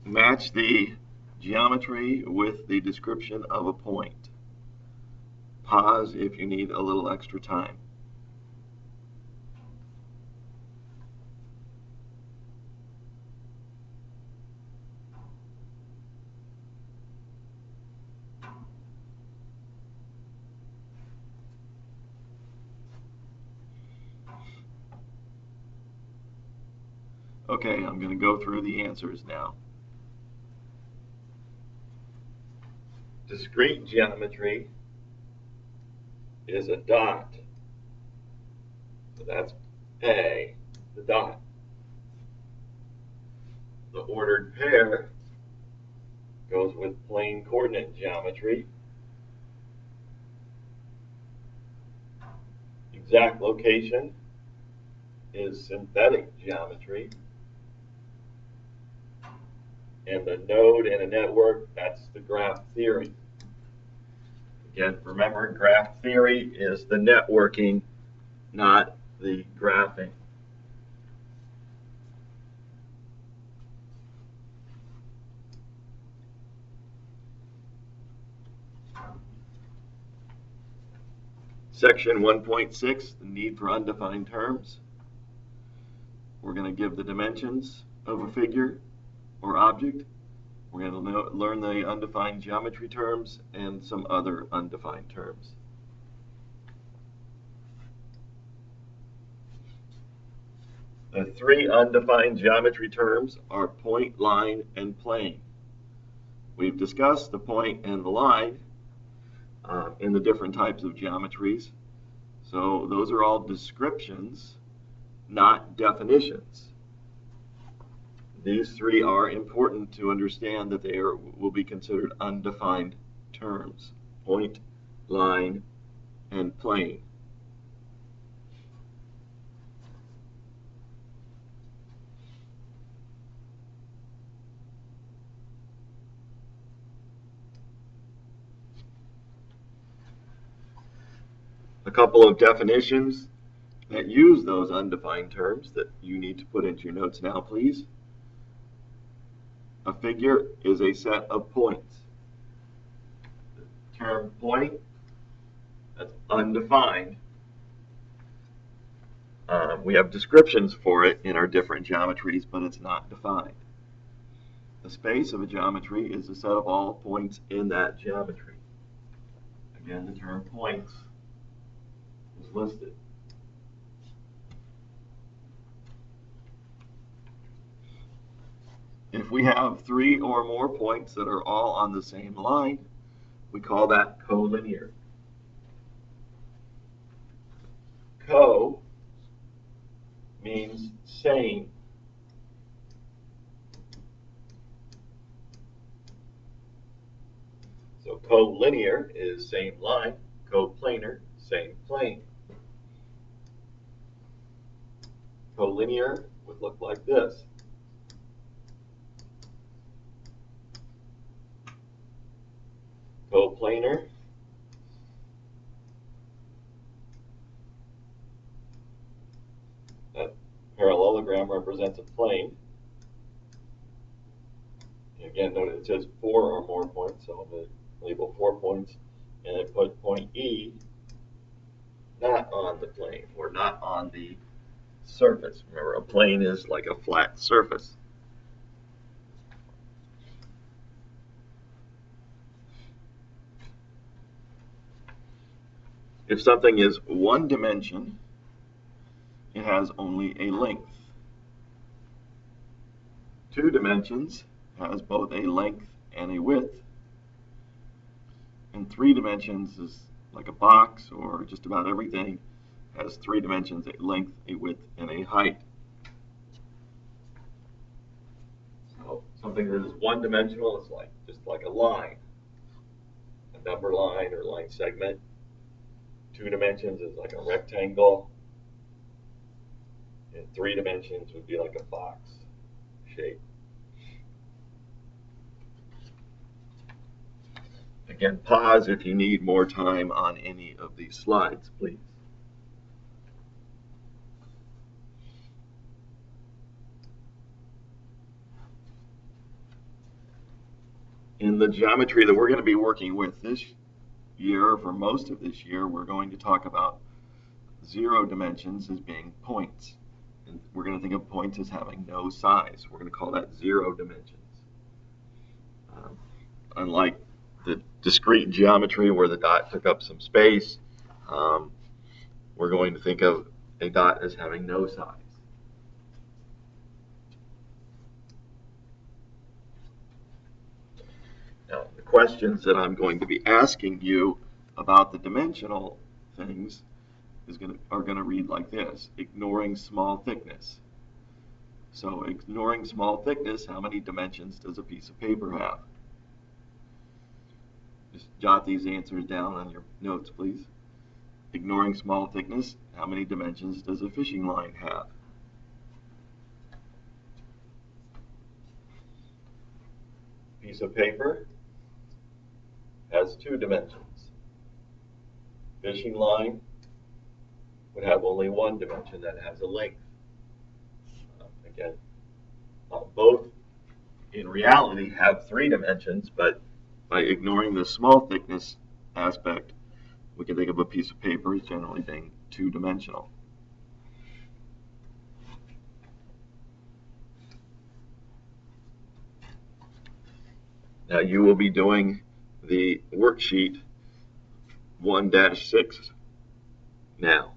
Match the geometry with the description of a point. Pause if you need a little extra time. Okay, I'm going to go through the answers now. Discrete geometry is a dot. So that's A, the dot. The ordered pair goes with plane coordinate geometry. Exact location is synthetic geometry. And the node in a network, that's the graph theory. Again, remember, graph theory is the networking, not the graphing. Section 1.6, the need for undefined terms. We're going to give the dimensions of a figure or object. We're going to learn the undefined geometry terms and some other undefined terms. The three undefined geometry terms are point, line, and plane. We've discussed the point and the line in the different types of geometries. So those are all descriptions, not definitions. These three are important to understand that they will be considered undefined terms: point, line, and plane. A couple of definitions that use those undefined terms that you need to put into your notes now, please. A figure is a set of points. The term point, that's undefined. We have descriptions for it in our different geometries, but it's not defined. The space of a geometry is the set of all points in that geometry. Again, the term points is listed. If we have three or more points that are all on the same line, we call that collinear. Co means same. So collinear is same line, coplanar, same plane. Collinear would look like this. Coplanar that parallelogram represents a plane. Again, note it says 4 or more points, so I'm going to label 4 points, and I put point E not on the plane, or not on the surface. Remember, a plane is like a flat surface. If something is one dimension, it has only a length. 2 dimensions has both a length and a width. And 3 dimensions is like a box, or just about everything has 3 dimensions: a length, a width, and a height. So something that is one dimensional is just like a line, a number line or line segment. 2 dimensions is like a rectangle, and 3 dimensions would be like a box shape. Again, pause if you need more time on any of these slides, please. In the geometry that we're going to be working with this year, for most of this year, we're going to talk about 0 dimensions as being points. And we're going to think of points as having no size. We're going to call that 0 dimensions. Unlike the discrete geometry where the dot took up some space, we're going to think of a dot as having no size. Now, the questions that I'm going to be asking you about the dimensional things are going to read like this: ignoring small thickness. So ignoring small thickness, how many dimensions does a piece of paper have? Just jot these answers down on your notes, please. Ignoring small thickness, how many dimensions does a fishing line have? Piece of paper has 2 dimensions. Fishing line would have only 1 dimension, that has a length. Again, both in reality have 3 dimensions, but by ignoring the small thickness aspect, we can think of a piece of paper as generally being 2-dimensional. Now you will be doing the worksheet 1-6 now.